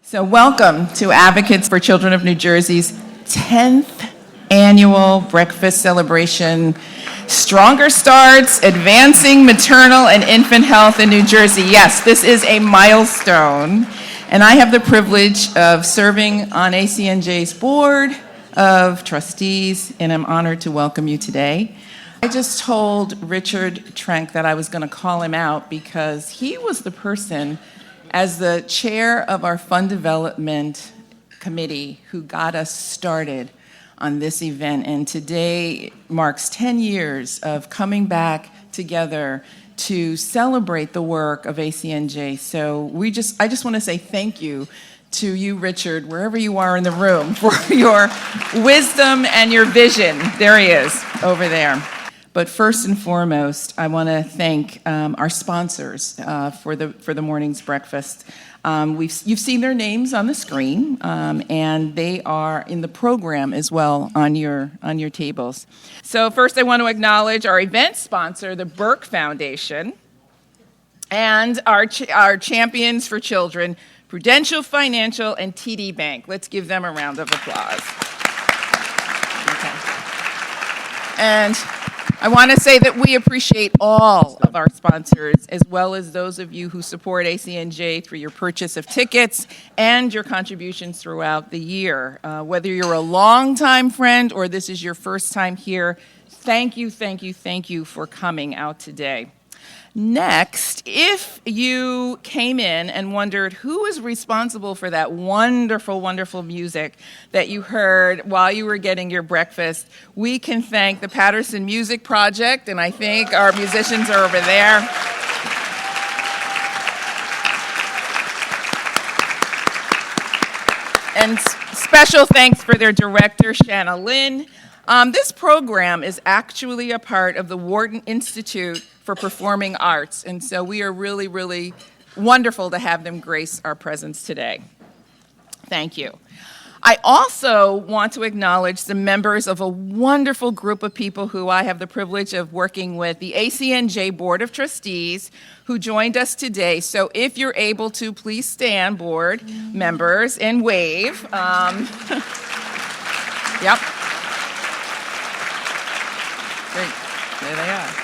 So welcome to Advocates for Children of New Jersey's 10th annual breakfast celebration. Stronger Starts, Advancing Maternal and Infant Health in New Jersey. Yes, this is a milestone, and I have the privilege of serving on ACNJ's board of trustees, and I'm honored to welcome you today. I just told Richard Trenk that I was going to call him out because he was the person, as the chair of our fund development committee, who got us started on this event. And today marks 10 years of coming back together to celebrate the work of ACNJ. So I just want to say thank you to you, Richard, wherever you are in the room, for your wisdom and your vision. There he is, over there. But first and foremost, I want to thank our sponsors for the morning's breakfast. You've seen their names on the screen, and they are in the program as well on your tables. So first, I want to acknowledge our event sponsor, the Burke Foundation, and our champions for children, Prudential Financial and TD Bank. Let's give them a round of applause. Okay. And I want to say that we appreciate all of our sponsors, as well as those of you who support ACNJ through your purchase of tickets and your contributions throughout the year. Whether you're a longtime friend or this is your first time here, thank you for coming out today. Next, if you came in and wondered who is responsible for that wonderful, wonderful music that you heard while you were getting your breakfast, we can thank the Patterson Music Project, and I think our musicians are over there. And special thanks for their director, Shanna Lynn. This program is actually a part of the Wharton Institute for Performing Arts, and so we are really, really wonderful to have them grace our presence today. Thank you. I also want to acknowledge the members of a wonderful group of people who I have the privilege of working with, the ACNJ Board of Trustees, who joined us today. So if you're able to, please stand, board members, and wave. Yep. Great. There they are.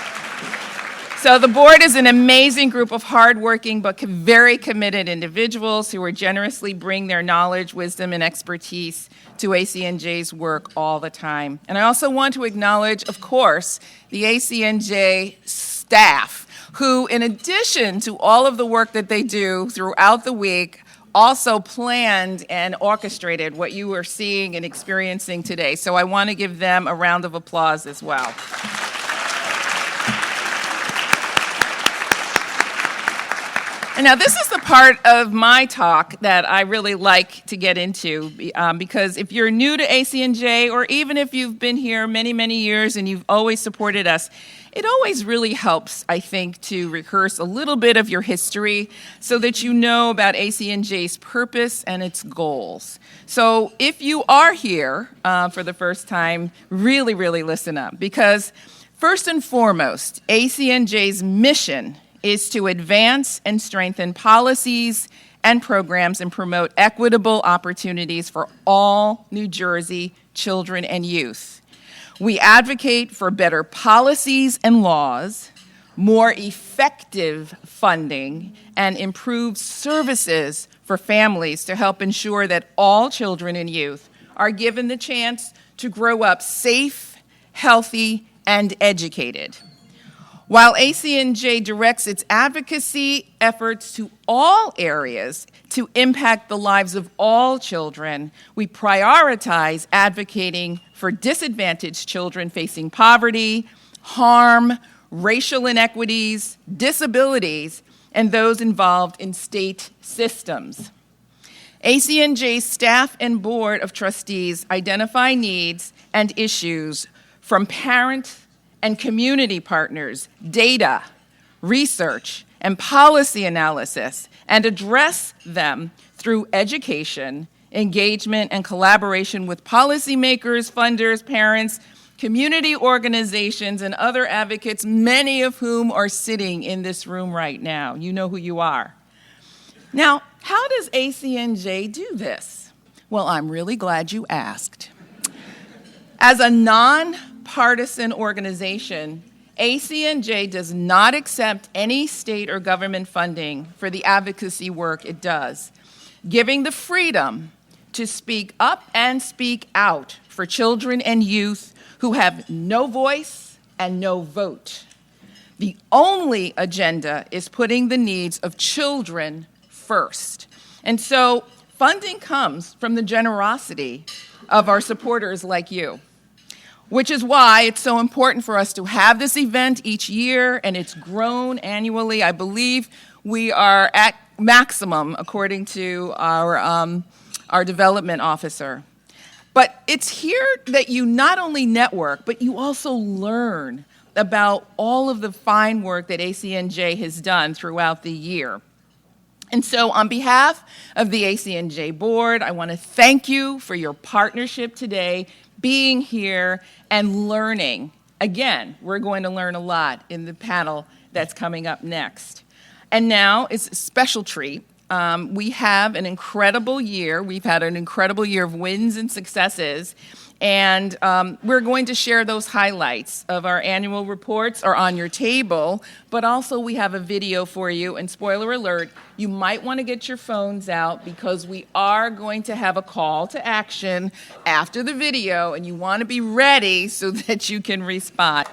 So the board is an amazing group of hardworking but very committed individuals who are generously bring their knowledge, wisdom, and expertise to ACNJ's work all the time. And I also want to acknowledge, of course, the ACNJ staff, who, in addition to all of the work that they do throughout the week, also planned and orchestrated what you are seeing and experiencing today. So I want to give them a round of applause as well. And now this is the part of my talk that I really like to get into, because if you're new to ACNJ, or even if you've been here many, many years and you've always supported us, it always really helps, I think, to rehearse a little bit of your history so that you know about ACNJ's purpose and its goals. So if you are here for the first time, really, really listen up, because first and foremost, ACNJ's mission is to advance and strengthen policies and programs and promote equitable opportunities for all New Jersey children and youth. We advocate for better policies and laws, more effective funding, and improved services for families to help ensure that all children and youth are given the chance to grow up safe, healthy, and educated. While ACNJ directs its advocacy efforts to all areas to impact the lives of all children, we prioritize advocating for disadvantaged children facing poverty, harm, racial inequities, disabilities, and those involved in state systems. ACNJ's staff and board of trustees identify needs and issues from parent and community partners, data, research, and policy analysis, and address them through education, engagement, and collaboration with policymakers, funders, parents, community organizations, and other advocates, many of whom are sitting in this room right now. You know who you are. Now, How does ACNJ do this? Well, I'm really glad you asked. As a nonpartisan organization, ACNJ does not accept any state or government funding for the advocacy work it does, giving the freedom to speak up and speak out for children and youth who have no voice and no vote. The only agenda is putting the needs of children first. And so funding comes from the generosity of our supporters like you, which is why it's so important for us to have this event each year, and it's grown annually. I believe we are at maximum, according to our development officer. But it's here that you not only network, but you also learn about all of the fine work that ACNJ has done throughout the year. And so on behalf of the ACNJ board, I want to thank you for your partnership today, being here and learning. Again, we're going to learn a lot in the panel that's coming up next. And now it's a special treat. We have an incredible year. We've had an incredible year of wins and successes. And we're going to share those highlights of our annual reports are on your table, but also we have a video for you. And spoiler alert, you might want to get your phones out because we are going to have a call to action after the video, and you want to be ready so that you can respond.